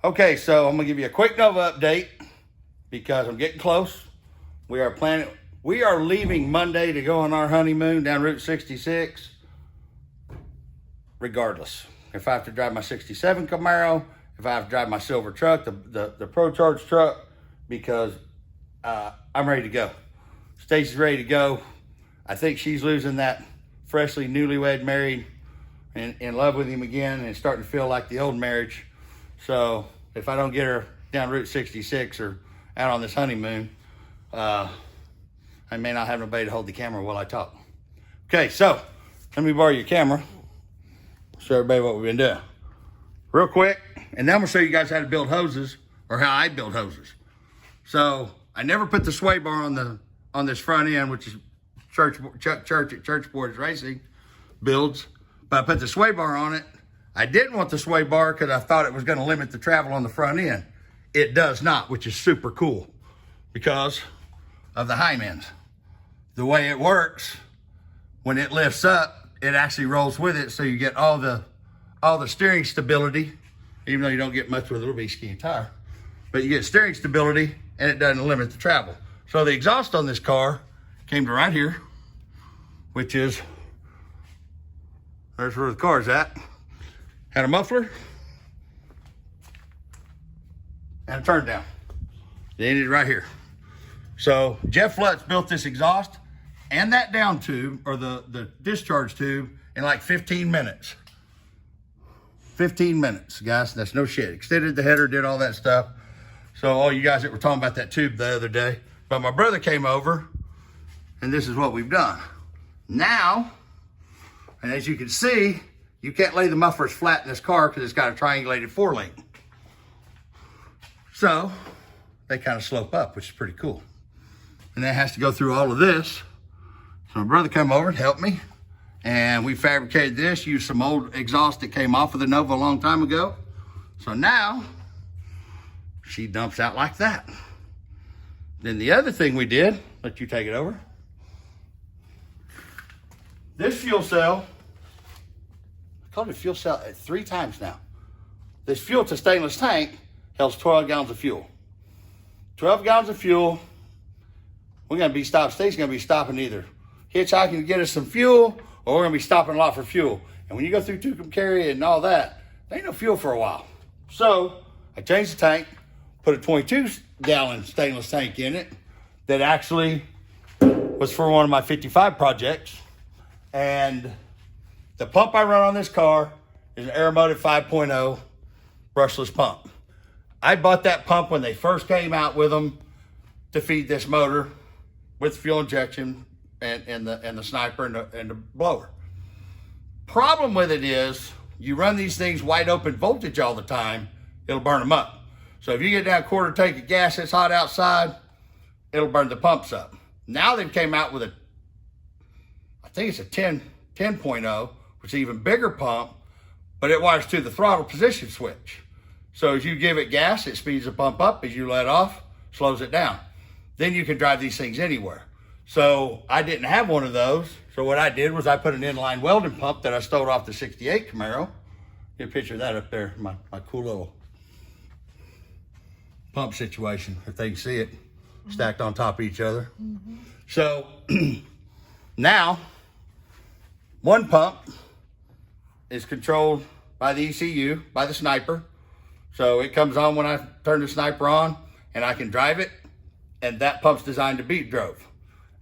Okay, so I'm gonna give you a quick Nova update because I'm getting close. We are leaving Monday to go on our honeymoon down Route 66. Regardless, if I have to drive my 67 Camaro, if I have to drive my silver truck, the Pro Charge truck, because I'm ready to go. Stacy's ready to go. I think she's losing that freshly newlywed married and in love with him again, and it's starting to feel like the old marriage. So if I don't get her down Route 66 or out on this honeymoon, I may not have nobody to hold the camera while I talk. Okay, so let me borrow your camera. Show everybody what we've been doing real quick, and then I'm gonna show you guys how to build hoses, or how I build hoses. So I never put the sway bar on this front end, which is Church Boys Racing builds, but I put the sway bar on it. I didn't want the sway bar because I thought it was going to limit the travel on the front end. It does not, which is super cool because of the Hymens. The way it works, when it lifts up, it actually rolls with it, so you get all the steering stability, even though you don't get much with a little bitty skinny tire, but you get steering stability and it doesn't limit the travel. So the exhaust on this car came to right here, which is, there's where the car's at. Had a muffler and a turn down. They ended right here. So Jeff Lutz built this exhaust and that down tube, or the discharge tube, in like 15 minutes. 15 minutes, guys, that's no shit. Extended the header, did all that stuff. So all you guys that were talking about that tube the other day, but my brother came over and this is what we've done. Now, and as you can see, you can't lay the mufflers flat in this car because it's got a triangulated 4-link. So they kind of slope up, which is pretty cool. And that has to go through all of this. So my brother came over and helped me. And we fabricated this, used some old exhaust that came off of the Nova a long time ago. So now she dumps out like that. Then the other thing we did, let you take it over. This fuel cell, I called it fuel cell 3 times now. This fuel to stainless tank holds 12 gallons of fuel. 12 gallons of fuel. We're gonna be stopping, Stacy's gonna be stopping either hitchhiking to get us some fuel, or we're gonna be stopping a lot for fuel. And when you go through Tucumcari and all that, there ain't no fuel for a while. So I changed the tank, put a 22-gallon stainless tank in it that actually was for one of my 55 projects. And the pump I run on this car is an Aeromotive 5.0 brushless pump. I bought that pump when they first came out with them to feed this motor with fuel injection and the sniper and the blower. Problem with it is you run these things wide open voltage all the time, it'll burn them up. So if you get down a quarter tank of gas that's hot outside, it'll burn the pumps up. Now they've came out with I think it's a 10.0, which is an even bigger pump, but it wires to the throttle position switch. So as you give it gas, it speeds the pump up. As you let off, slows it down. Then you can drive these things anywhere. So I didn't have one of those. So what I did was I put an inline welding pump that I stole off the 68 Camaro. Get a picture of that up there, my cool little pump situation, if they can see it, stacked on top of each other. So now, one pump is controlled by the ECU, by the sniper. So it comes on when I turn the sniper on and I can drive it. And that pump's designed to beat drove.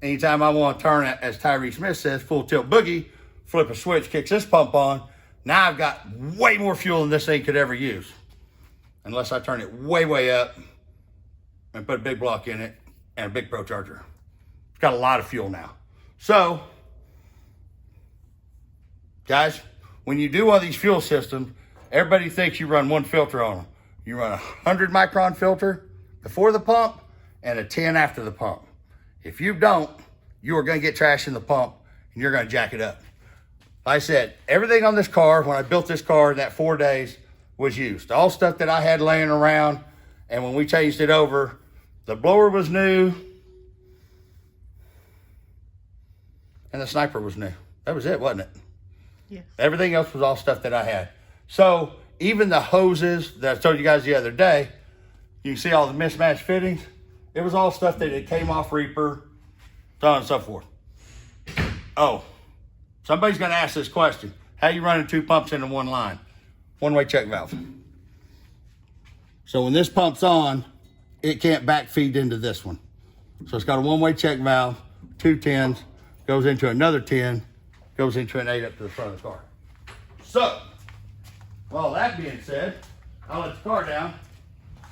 Anytime I want to turn it, as Tyree Smith says, full tilt boogie, flip a switch, kicks this pump on. Now I've got way more fuel than this thing could ever use. Unless I turn it way, way up and put a big block in it and a big Pro Charger. It's got a lot of fuel now. So, guys, when you do one of these fuel systems, everybody thinks you run one filter on them. You run a 100 micron filter before the pump and a 10 after the pump. If you don't, you are going to get trash in the pump and you're going to jack it up. Like I said, everything on this car, when I built this car in that 4 days, was used. All stuff that I had laying around, and when we changed it over, the blower was new and the sniper was new. That was it, wasn't it? Yes. Everything else was all stuff that I had. So even the hoses that I told you guys the other day, you can see all the mismatched fittings. It was all stuff that it came off Reaper, so on and so forth. Oh, somebody's gonna ask this question. How you running 2 pumps into one line? One-way check valve. So when this pump's on, it can't backfeed into this one. So it's got a one-way check valve, 2 tins, goes into another tin, goes into an 8 up to the front of the car. So, with all that being said, I'll let the car down,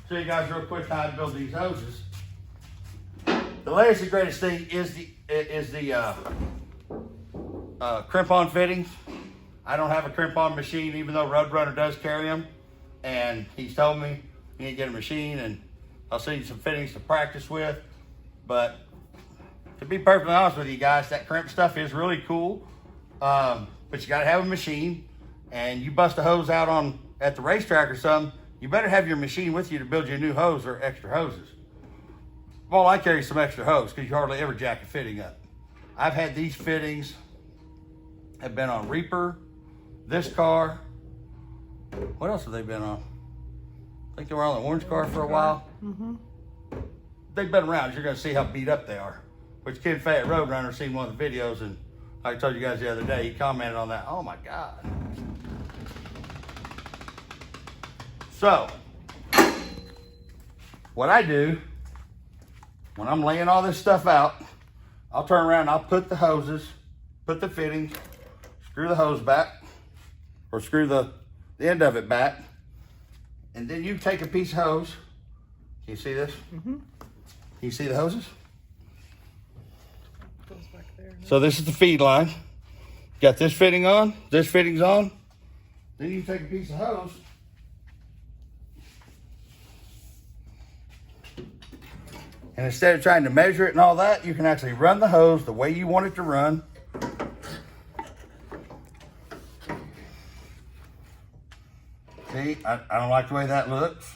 show you guys real quick how I build these hoses. The latest and greatest thing is the crimp-on fittings. I don't have a crimp-on machine, even though Roadrunner does carry them. And he's told me you need to get a machine, and I'll send you some fittings to practice with. But to be perfectly honest with you guys, that crimp stuff is really cool. But you gotta have a machine, and you bust a hose out at the racetrack or something, you better have your machine with you to build you a new hose or extra hoses. Well, I carry some extra hose because you hardly ever jack a fitting up. I've had these fittings, have been on Reaper, this car. What else have they been on? I think they were on the orange car for a while. Mm-hmm. They've been around. You're going to see how beat up they are. Which Kid Fay at Roadrunner seen one of the videos, and like I told you guys the other day, he commented on that. Oh my God. So, what I do, when I'm laying all this stuff out, I'll turn around and I'll put the hoses, put the fittings, screw the hose back, or screw the end of it back, and then you take a piece of hose. Can you see this? Mm-hmm. Can you see the hoses? Goes back there. So this is the feed line. Got this fitting on, this fitting's on. Then you take a piece of hose, and instead of trying to measure it and all that, you can actually run the hose the way you want it to run. See, I don't like the way that looks.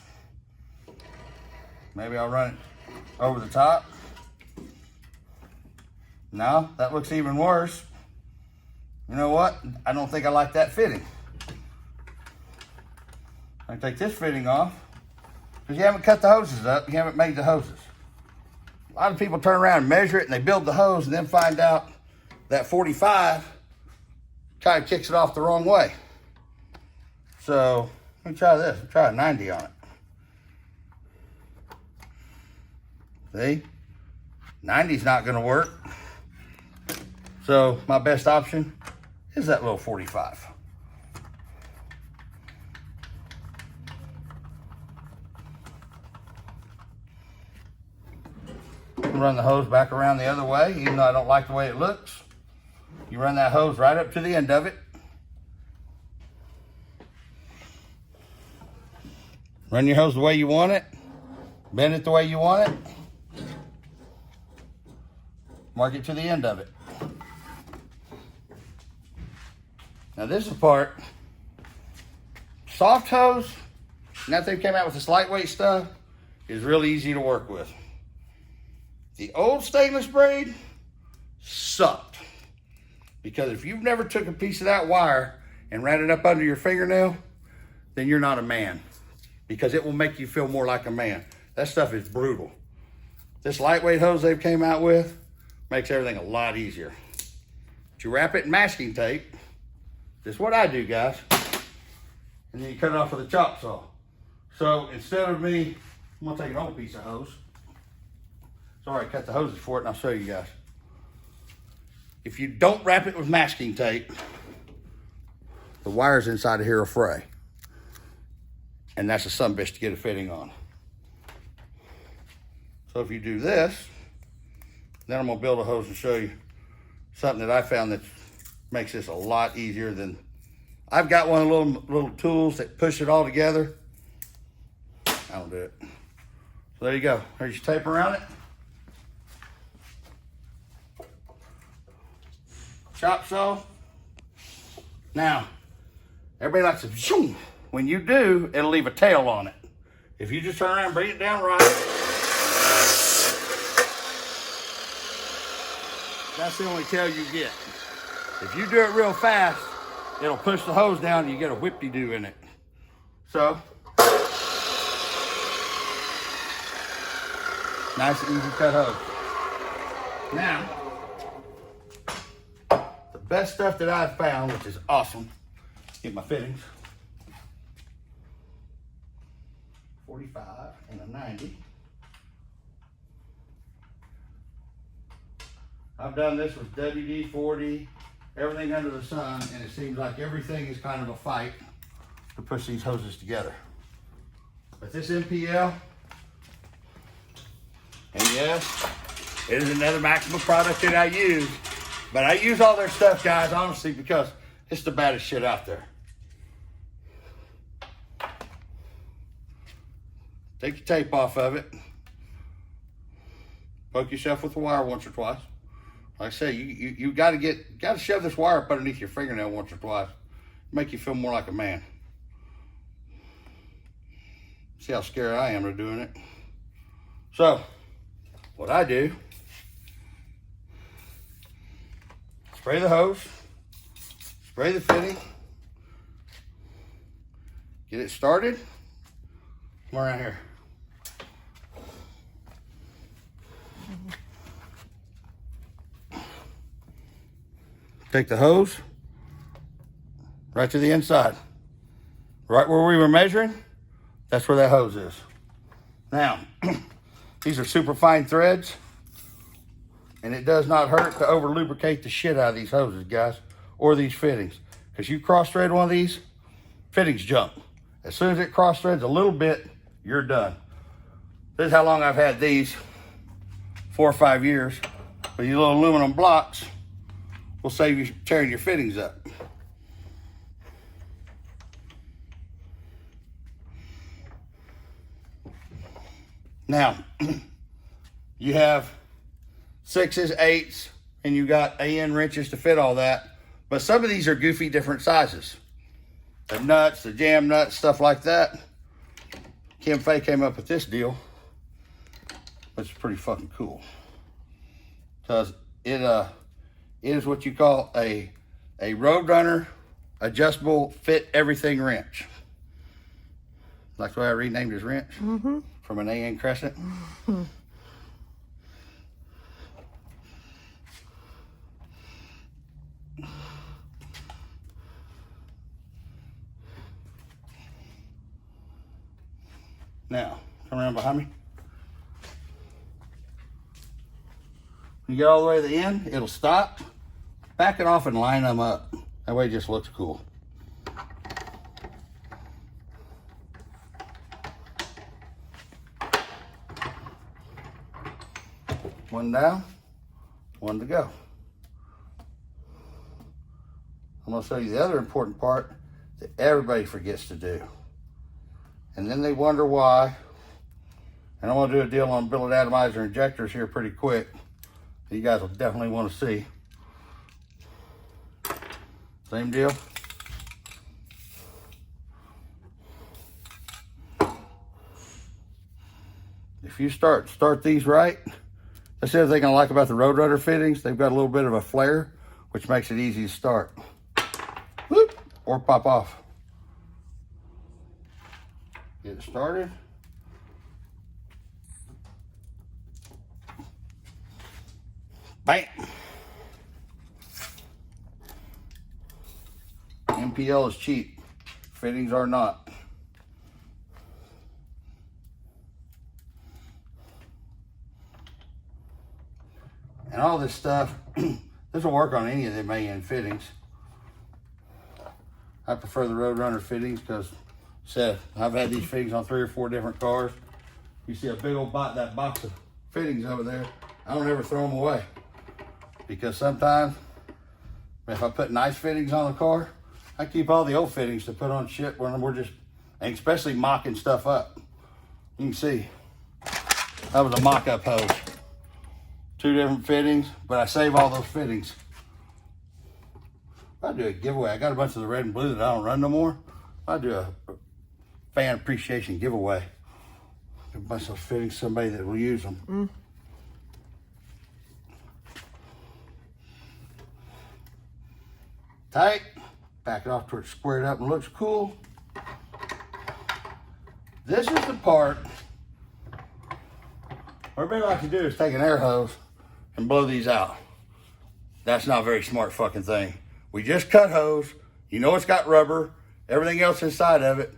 Maybe I'll run it over the top. No, that looks even worse. You know what? I don't think I like that fitting. I take this fitting off because you haven't cut the hoses up. You haven't made the hoses. A lot of people turn around and measure it and they build the hose and then find out that 45 kind of kicks it off the wrong way. So let me try this. I'll try a 90 on it. See? 90's not going to work. So my best option is that little 45. Run the hose back around the other way, even though I don't like the way it looks. You run that hose right up to the end of it. Run your hose the way you want it. Bend it the way you want it. Mark it to the end of it. Now this is the part. Soft hose, now that they came out with this lightweight stuff, is really easy to work with. The old stainless braid sucked. Because if you've never took a piece of that wire and ran it up under your fingernail, then you're not a man. Because it will make you feel more like a man. That stuff is brutal. This lightweight hose they've came out with makes everything a lot easier. But you wrap it in masking tape. This is what I do, guys. And then you cut it off with a chop saw. So instead of me, I'm gonna take an old piece of hose. Sorry, I cut the hoses for it and I'll show you guys. If you don't wrap it with masking tape, the wires inside of here are fray. And that's a sumbitch to get a fitting on. So if you do this, then I'm gonna build a hose and show you something that I found that makes this a lot easier than, I've got one of the little tools that push it all together. I don't do it. So there you go. There's your tape around it. Chop saw. Now, everybody likes to zoom. When you do, it'll leave a tail on it. If you just turn around and bring it down right, that's the only tail you get. If you do it real fast, it'll push the hose down and you get a whip-de-doo in it. So, nice and easy cut hose. Now, the best stuff that I've found, which is awesome, get my fittings. 45 and a 90. I've done this with WD-40, everything under the sun, and it seems like everything is kind of a fight to push these hoses together. But this MPL, and yes, it is another Maxima product that I use, but I use all their stuff, guys, honestly, because it's the baddest shit out there. Take your tape off of it. Poke yourself with the wire once or twice. Like I say, you gotta shove this wire up underneath your fingernail once or twice. Make you feel more like a man. See how scared I am of doing it. So, what I do, spray the hose, spray the fitting, get it started. Come around here. Take the hose right to the inside. Right where we were measuring, that's where that hose is. Now, these are super fine threads, and it does not hurt to over lubricate the shit out of these hoses, guys, or these fittings. Because you cross thread one of these, fittings jump. As soon as it cross threads a little bit, you're done. This is how long I've had these, 4 or 5 years. But these little aluminum blocks will save you tearing your fittings up. Now, you have 6s, 8s, and you got AN wrenches to fit all that. But some of these are goofy different sizes. The nuts, the jam nuts, stuff like that. Kim Fay came up with this deal, which is pretty fucking cool. Because it is what you call a Roadrunner adjustable fit everything wrench. Like the way I renamed his wrench from an AN Crescent. Now, come around behind me. When you get all the way to the end, it'll stop. Back it off and line them up. That way it just looks cool. One down, one to go. I'm gonna show you the other important part that everybody forgets to do. And then they wonder why. And I want to do a deal on billet atomizer injectors here pretty quick. You guys will definitely want to see. Same deal. If you start these right, that's the other thing I like about the Roadrunner fittings. They've got a little bit of a flare, which makes it easy to start. Whoop, or pop off. Get it started. Bam. MPL is cheap. Fittings are not. And all this stuff, this will work on any of them AN fittings. I prefer the Roadrunner fittings because I've had these fittings on 3 or 4 different cars. You see a big old that box of fittings over there. I don't ever throw them away. Because sometimes, if I put nice fittings on the car, I keep all the old fittings to put on shit when we're just, and especially mocking stuff up. You can see, that was a mock-up hose. 2 different fittings, but I save all those fittings. I do a giveaway. I got a bunch of the red and blue that I don't run no more. I do a fan appreciation giveaway. A bunch of those fittings, somebody that will use them. Tight, back it off to where it's squared up and looks cool. This is the part what everybody likes to do is take an air hose and blow these out. That's not a very smart fucking thing. We just cut hose. You know it's got rubber, everything else inside of it,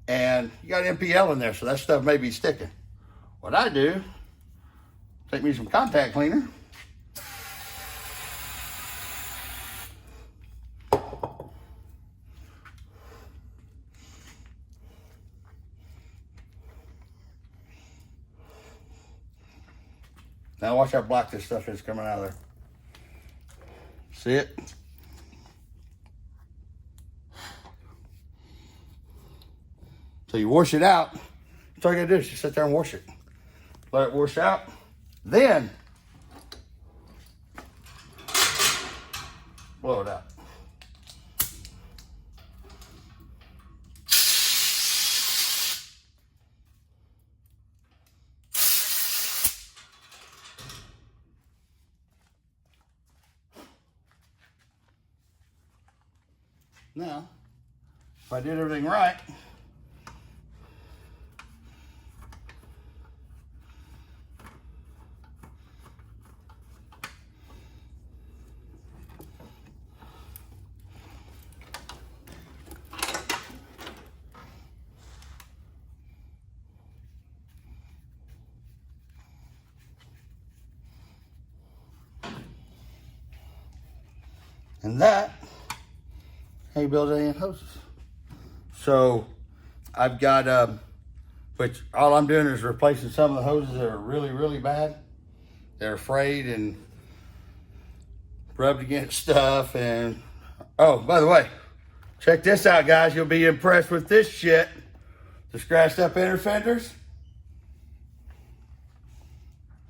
and you got MPL in there, so that stuff may be sticking. What I do, take me some contact cleaner. Now watch how black this stuff is coming out of there. See it? So you wash it out. That's all you gotta do is just sit there and wash it. Let it wash out. Then blow it out. Now, if I did everything right, and that, how you build any hoses. So I've got, which all I'm doing is replacing some of the hoses that are really, really bad. They're frayed and rubbed against stuff. And, oh, by the way, check this out, guys. You'll be impressed with this shit. The scratched up inner fenders.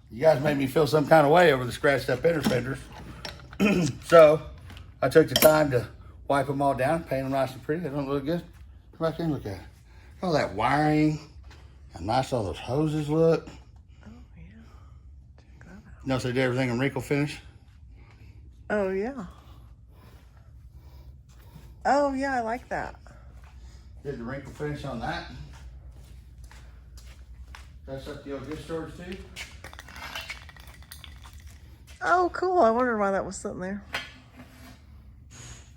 You guys made me feel some kind of way over the scratched up inner fenders. So I took the time to wipe them all down, paint them nice and pretty. They don't look good. Come back in and look at it. All that wiring, how nice all those hoses look. Oh, yeah. Check that out. Notice they did everything in wrinkle finish. Oh, yeah. Oh, yeah, I like that. Did the wrinkle finish on that. That's up the old discharge too. Oh, cool. I wondered why that was sitting there.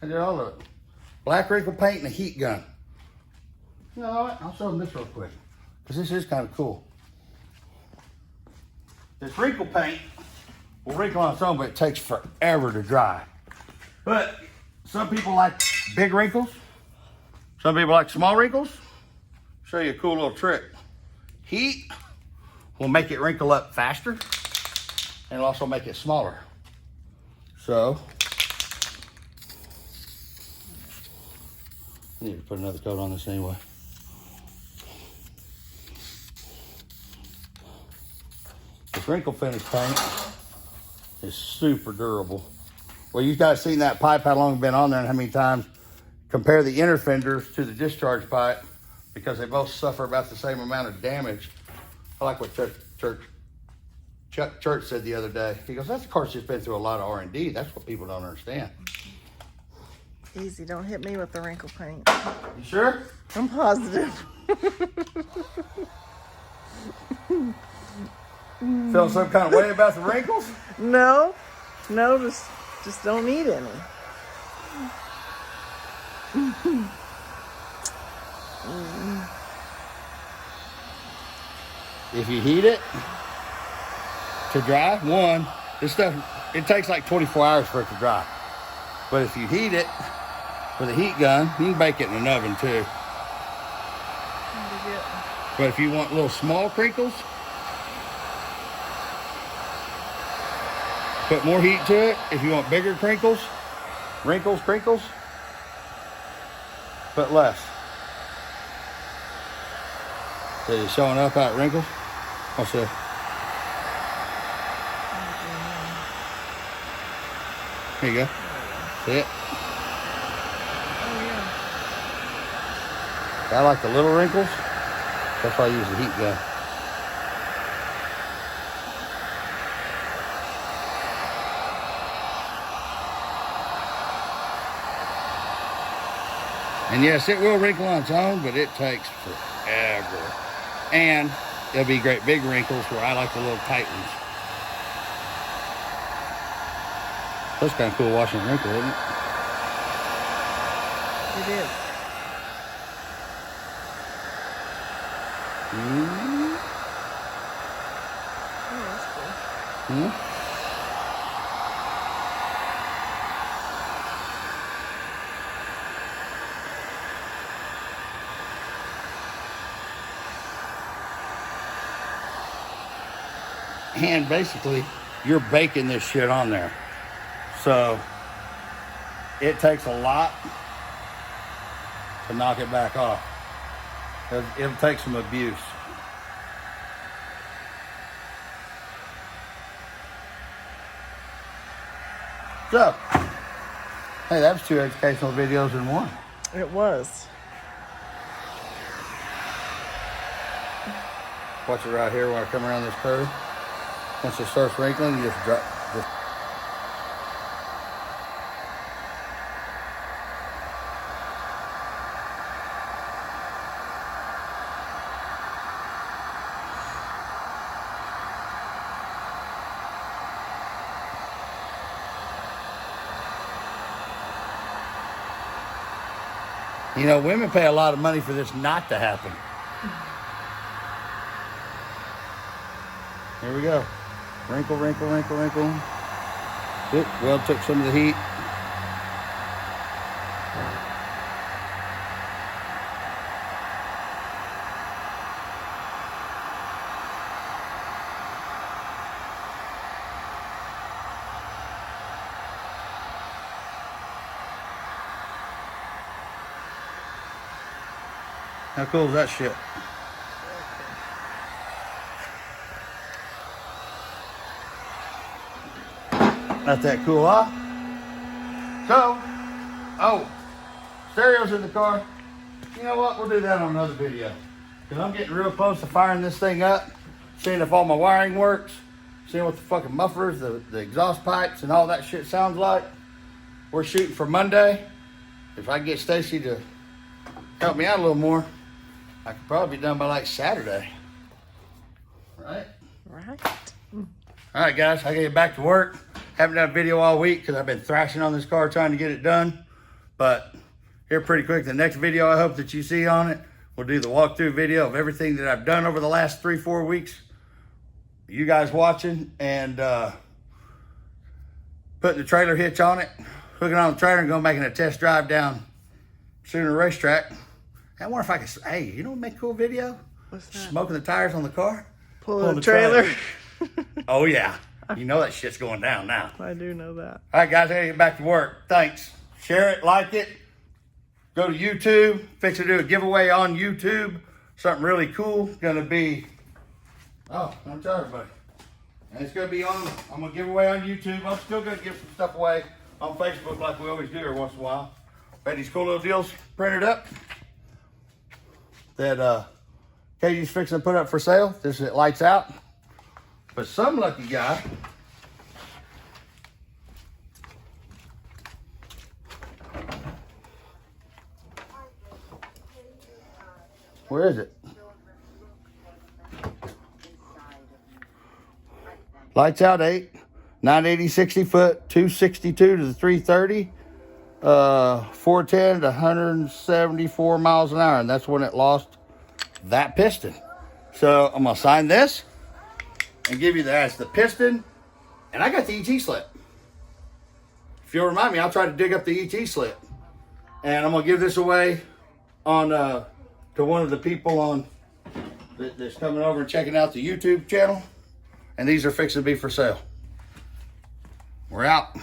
I did all of it. Black wrinkle paint and a heat gun. You know what? I'll show them this real quick, because this is kind of cool. This wrinkle paint will wrinkle on its own, but it takes forever to dry. But some people like big wrinkles. Some people like small wrinkles. Show you a cool little trick. Heat will make it wrinkle up faster, and it'll also make it smaller. So I need to put another coat on this anyway. This wrinkle finish paint is super durable. Well, you guys seen that pipe, how long it's been on there and how many times. Compare the inner fenders to the discharge pipe, because they both suffer about the same amount of damage. I like what Chuck Church said the other day. He goes, that's of course just been through a lot of R&D. That's what people don't understand. Easy, don't hit me with the wrinkle paint. You sure? I'm positive. Feel some kind of way about the wrinkles? No, just don't need any. If you heat it to dry, this stuff, it takes like 24 hours for it to dry. But if you heat it with a heat gun, you can bake it in an oven too. But if you want little small crinkles, put more heat to it. If you want bigger crinkles, crinkles, put less. So you're showing up how it wrinkles? What's that? Here you go. See it? Oh, yeah. I like the little wrinkles. That's why I use the heat gun. And yes, it will wrinkle on its own, but it takes forever. And there'll be great big wrinkles where I like the little tight ones. That's kind of cool washing a wrinkle, isn't it? It is. Mm. Oh, that's cool. Hmm? And basically, you're baking this shit on there. So, it takes a lot to knock it back off. It'll take some abuse. So, hey, that was 2 educational videos in one. It was. Watch it right here when I come around this curve. Once it starts wrinkling, you just drop. You know, women pay a lot of money for this not to happen. Here we go. Wrinkle, wrinkle, wrinkle, wrinkle. Oop, well, took some of the heat. How cool is that shit? Not that cool, huh? So, oh, stereo's in the car. You know what? We'll do that on another video. Because I'm getting real close to firing this thing up, seeing if all my wiring works, seeing what the fucking mufflers, the exhaust pipes, and all that shit sounds like. We're shooting for Monday. If I can get Stacy to help me out a little more, I could probably be done by like Saturday. Right? Right. All right, guys, I gotta get back to work. Haven't done a video all week because I've been thrashing on this car trying to get it done. But here pretty quick, the next video I hope that you see on it, we'll do the walkthrough video of everything that I've done over the last 3-4 weeks. You guys watching and putting the trailer hitch on it, hooking on the trailer and going making a test drive down Sooner Racetrack. I wonder if I could, hey, you know what make a cool video? What's that? Smoking the tires on the car. Pulling the trailer. Oh, yeah. You know that shit's going down now. I do know that. All right, guys, I gotta get back to work. Thanks. Share it, like it. Go to YouTube. Fix to do a giveaway on YouTube. Something really cool. Gonna be, oh, I'm tell everybody. And it's gonna be on, I'm gonna give away on YouTube. I'm still gonna give some stuff away on Facebook like we always do every once in a while. Got these cool little deals printed up that Katie's fixing to put up for sale. This is it lights out. But some lucky guy where is it? Lights out 8, 980, 60 foot, 262 to the 330, 410 to 174 miles an hour. And that's when it lost that piston. So I'm gonna sign this and give you that as the piston. And I got the ET slip. If you'll remind me, I'll try to dig up the ET slip. And I'm gonna give this away on to one of the people on that's coming over and checking out the YouTube channel. And these are fixing to be for sale. We're out.